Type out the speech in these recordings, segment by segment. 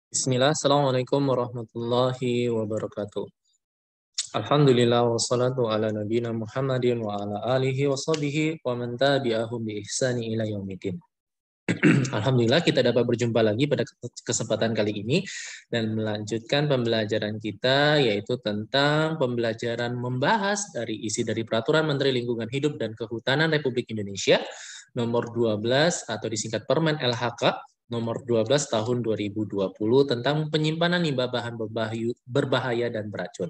Bismillah, Assalamualaikum warahmatullahi wabarakatuh. Alhamdulillah wassalatu ala nabiyina Muhammadin wa ala alihi wa sahbihi wa man tabi'ahum bi ihsani ila yaumidin. Alhamdulillah kita dapat berjumpa lagi pada kesempatan kali ini dan melanjutkan pembelajaran kita yaitu tentang pembelajaran membahas dari isi dari Peraturan Menteri Lingkungan Hidup dan Kehutanan Republik Indonesia nomor 12 atau disingkat Permen LHK nomor 12 tahun 2020 tentang penyimpanan limbah bahan berbahaya dan beracun.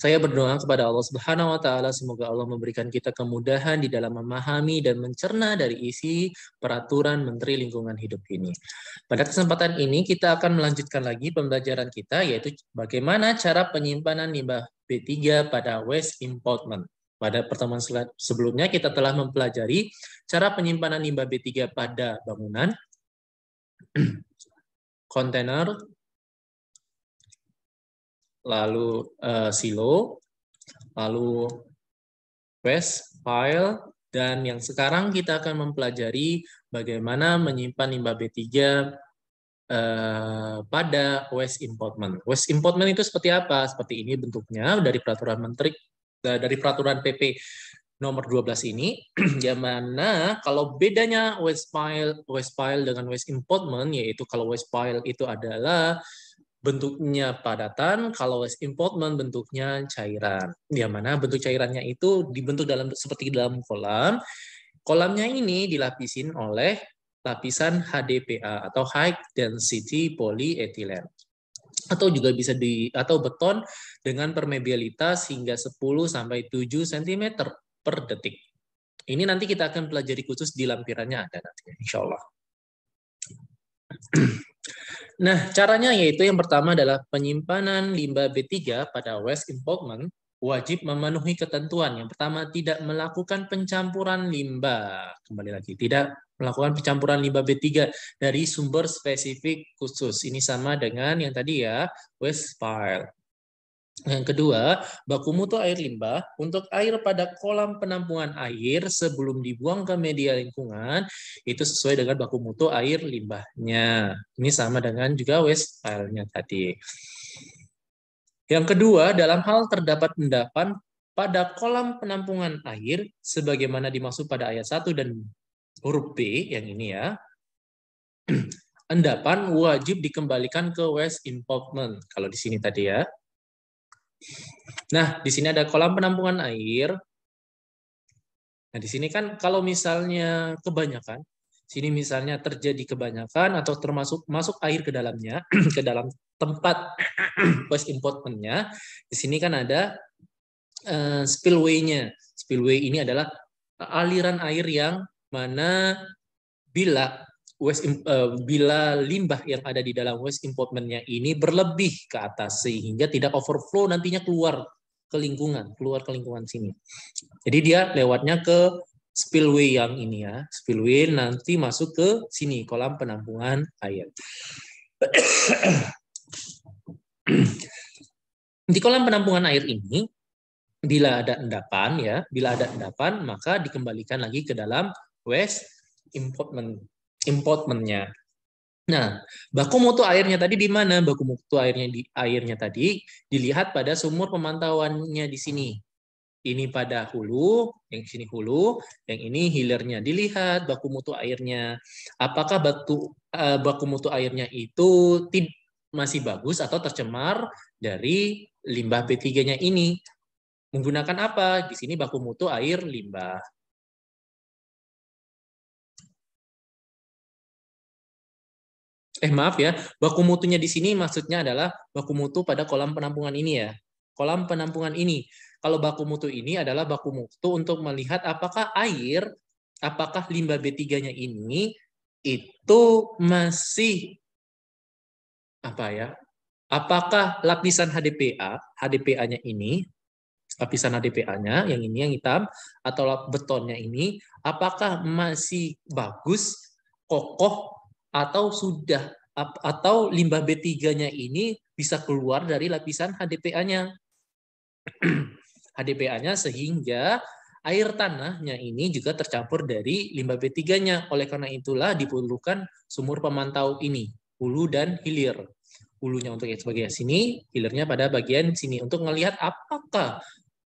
Saya berdoa kepada Allah Subhanahu wa taala semoga Allah memberikan kita kemudahan di dalam memahami dan mencerna dari isi peraturan Menteri Lingkungan Hidup ini. Pada kesempatan ini kita akan melanjutkan lagi pembelajaran kita yaitu bagaimana cara penyimpanan limbah B3 pada waste impoundment. Pada pertemuan sebelumnya kita telah mempelajari cara penyimpanan limbah B3 pada bangunan, kontainer, lalu silo, lalu waste pile, dan yang sekarang kita akan mempelajari bagaimana menyimpan limbah B3 pada waste impoundment. Waste impoundment itu seperti apa? Seperti ini bentuknya dari peraturan menteri, dari peraturan PP nomor 12 ini, yang mana kalau bedanya waste pile dengan waste impoundment, yaitu kalau waste pile itu adalah bentuknya padatan, kalau waste impoundment bentuknya cairan. Yang mana bentuk cairannya itu dibentuk seperti dalam kolam. Kolamnya ini dilapisin oleh lapisan HDPA atau High Density Polyethylene. Atau juga bisa atau beton dengan permeabilitas hingga 10 sampai 7 cm per detik. Ini nanti kita akan pelajari khusus di lampirannya ada nanti, insya Allah. Nah, caranya yaitu yang pertama adalah penyimpanan limbah B3 pada waste impoundment wajib memenuhi ketentuan. Yang pertama, tidak melakukan pencampuran limbah. Kembali lagi, tidak melakukan pencampuran limbah B3 dari sumber spesifik khusus. Ini sama dengan yang tadi ya, waste pile. Yang kedua, baku mutu air limbah untuk air pada kolam penampungan air sebelum dibuang ke media lingkungan itu sesuai dengan baku mutu air limbahnya. Ini sama dengan juga waste pile-nya tadi. Yang kedua, dalam hal terdapat endapan pada kolam penampungan air sebagaimana dimaksud pada ayat 1 dan huruf B yang ini ya. Endapan wajib dikembalikan ke waste impoundment. Kalau di sini tadi ya. Nah, di sini ada kolam penampungan air. Nah, di sini kan kalau misalnya kebanyakan, sini misalnya terjadi kebanyakan atau termasuk masuk air ke dalamnya, ke dalam tempat waste impoundment-nya, di sini kan ada spillway-nya. Spillway ini adalah aliran air yang mana bila bila limbah yang ada di dalam waste impoundment-nya ini berlebih ke atas sehingga tidak overflow nantinya keluar ke lingkungan sini. Jadi dia lewatnya ke spillway yang ini ya. Spillway nanti masuk ke sini kolam penampungan air. Di kolam penampungan air ini bila ada endapan maka dikembalikan lagi ke dalam waste impoundment-nya. Nah, baku mutu airnya tadi di mana? Baku mutu airnya tadi dilihat pada sumur pemantauannya di sini. Ini pada hulu, yang sini hulu, yang ini hilirnya. Dilihat baku mutu airnya. Apakah baku mutu airnya itu masih bagus atau tercemar dari limbah B3-nya ini? Menggunakan apa? Di sini baku mutu air limbah. Maaf ya, baku mutunya di sini maksudnya adalah baku mutu pada kolam penampungan ini ya. Kolam penampungan ini. Kalau baku mutu ini adalah baku mutu untuk melihat apakah limbah B3-nya ini itu masih apa ya? Apakah lapisan HDPA-nya ini, lapisan HDPA-nya yang ini yang hitam atau betonnya ini apakah masih bagus, kokoh atau limbah B3-nya ini bisa keluar dari lapisan HDPA-nya. HDPA-nya sehingga air tanahnya ini juga tercampur dari limbah B3-nya. Oleh karena itulah diperlukan sumur pemantau ini. hulu dan hilir. Hulunya untuk bagian sini, hilirnya pada bagian sini. Untuk melihat apakah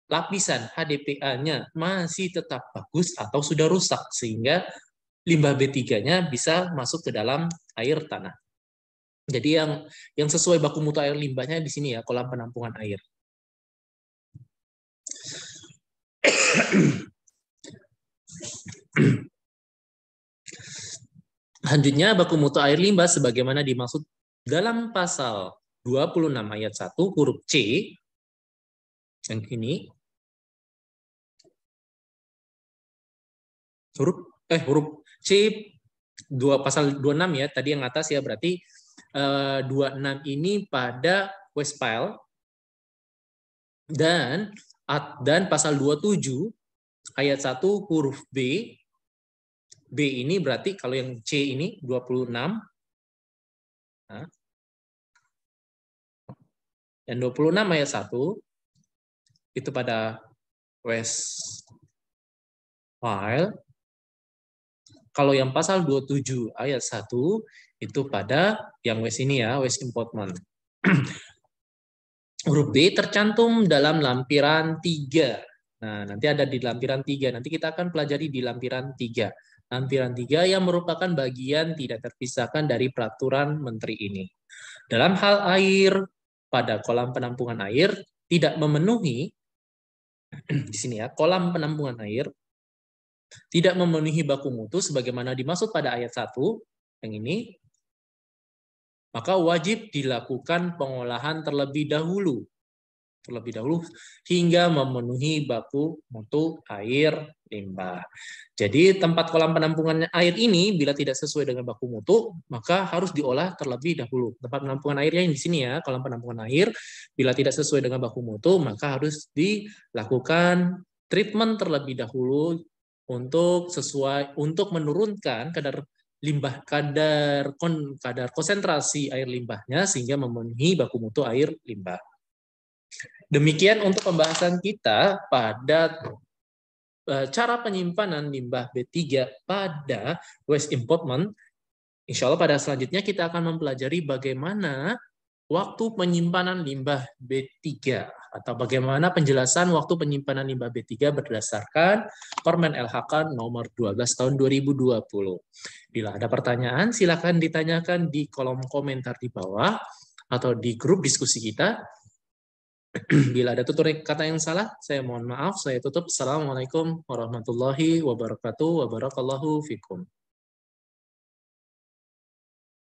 lapisan HDPA-nya masih tetap bagus atau sudah rusak, sehingga limbah B3-nya bisa masuk ke dalam air tanah. Jadi yang sesuai baku mutu air limbahnya di sini ya, kolam penampungan air. Selanjutnya, baku mutu air limbah sebagaimana dimaksud dalam pasal 26 ayat 1 huruf C, yang ini, huruf C pasal 26 ya, tadi yang atas ya, berarti 26 ini pada waste pile, dan pasal 27 ayat 1 huruf B. B ini berarti kalau yang C ini 26. Nah, dan 26 ayat 1 itu pada waste pile. Kalau yang pasal 27 ayat 1 itu pada yang waste ini ya, waste impoundment. Huruf B tercantum dalam lampiran 3. Nah, nanti ada di lampiran 3. Nanti kita akan pelajari di lampiran 3. Lampiran 3 yang merupakan bagian tidak terpisahkan dari peraturan menteri ini. Dalam hal air pada kolam penampungan air tidak memenuhi di sini ya, kolam penampungan air tidak memenuhi baku mutu sebagaimana dimaksud pada ayat 1 yang ini, maka wajib dilakukan pengolahan terlebih dahulu hingga memenuhi baku mutu air limbah. Jadi tempat kolam penampungan air ini bila tidak sesuai dengan baku mutu, maka harus diolah terlebih dahulu. Tempat penampungan airnya yang di sini ya, kolam penampungan air, bila tidak sesuai dengan baku mutu, maka harus dilakukan treatment terlebih dahulu untuk menurunkan kadar konsentrasi air limbahnya sehingga memenuhi baku mutu air limbah. Demikian untuk pembahasan kita pada cara penyimpanan limbah B3 pada waste impoundment. Insya Allah pada selanjutnya kita akan mempelajari bagaimana waktu penyimpanan limbah B3 atau bagaimana penjelasan waktu penyimpanan limbah B3 berdasarkan Permen LHK nomor 12 tahun 2020. Bila ada pertanyaan, silakan ditanyakan di kolom komentar di bawah atau di grup diskusi kita. Bila ada tutur kata yang salah, saya mohon maaf. Saya tutup. Assalamualaikum warahmatullahi wabarakatuh. Wabarakallahu fikum.